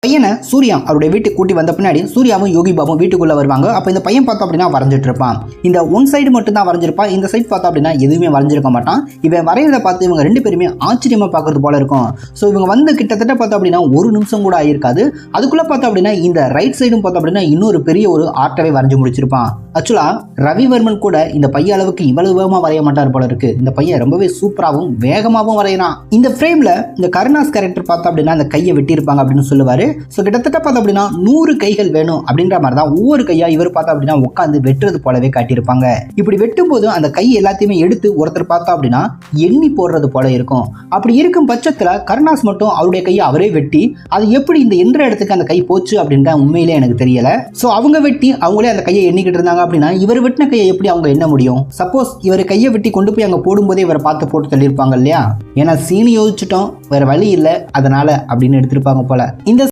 பையனை சூர்யா அவருடைய வீட்டுக்கு கூட்டி வந்த பின்னாடி சூர்யாவும் யோகி பாபும் வீட்டுக்குள்ள வருவாங்க. அப்போ இந்த பையன் பார்த்தோம் அப்படின்னா வரைஞ்சிட்டு இருப்பான். இந்த ஒன் சைடு மட்டும் தான் வரைஞ்சிருப்பான். இந்த சைடு பார்த்தோம் அப்படின்னா எதுவுமே வரைஞ்சிருக்க மாட்டான். இவன் வரைகிறத பார்த்து இவங்க ரெண்டு பேருமே ஆச்சரியமா பார்க்கறது போல இருக்கும். ஸோ இவங்க வந்து கிட்டத்தட்ட பார்த்தோம் அப்படின்னா ஒரு நிமிஷம் கூட ஆயிருக்காது. அதுக்குள்ள பார்த்தோம் அப்படின்னா இந்த ரைட் சைடும் பார்த்தோம் அப்படின்னா இன்னொரு பெரிய ஒரு ஆர்ட்டவே வரைஞ்சு முடிச்சிருப்பான். ஆக்சுவலா ரவிவர்மன் கூட இந்த பையன் அளவுக்கு இவ்வளவு வேகமா வரைய மாட்டார் போல இருக்கு. இந்த பையன் ரொம்பவே சூப்பராகவும் வேகமாகவும் வரையறான். இந்த ஃப்ரேம்ல இந்த கருணாஸ் கேரக்டர் பார்த்தோம் அப்படின்னா அந்த கையை வெட்டி இருப்பாங்க அப்படின்னு சொல்லுவாரு. ஸோ கிட்டத்தட்ட பார்த்தோம் அப்படின்னா 100 கைகள் வேணும் அப்படின்ற மாதிரி தான் ஒவ்வொரு கையா இவர் பார்த்தோம் அப்படின்னா உட்காந்து வெட்டுறது போலவே காட்டியிருப்பாங்க. இப்படி வெட்டும் போது அந்த கை எல்லாத்தையுமே எடுத்து ஒருத்தர் பார்த்தோம் அப்படின்னா எண்ணி போடுறது போல இருக்கும். அப்படி இருக்கும் பட்சத்துல கருணாஸ் மட்டும் அவருடைய கையை அவரே வெட்டி அது எப்படி இந்த என்ற இடத்துக்கு அந்த கை போச்சு அப்படின்ற உண்மையிலே எனக்கு தெரியல. ஸோ அவங்க வெட்டி அவங்களே அந்த கையை எண்ணிக்கிட்டு இருந்தாங்க அப்படின்னா இவர் வெட்டின கையை எப்படி அவங்க எண்ண முடியும்? சப்போஸ் இவர் கையை வெட்டி கொண்டு போய் அங்க போடும்போதே இவரை பார்த்து போட்டு தள்ளியிருப்பாங்க இல்லையா? ஏன்னா சீனி யோசிச்சுட்டோம், வேற வழி இல்லை, அதனால அப்படின்னு எடுத்திருப்பாங்க போல. இந்த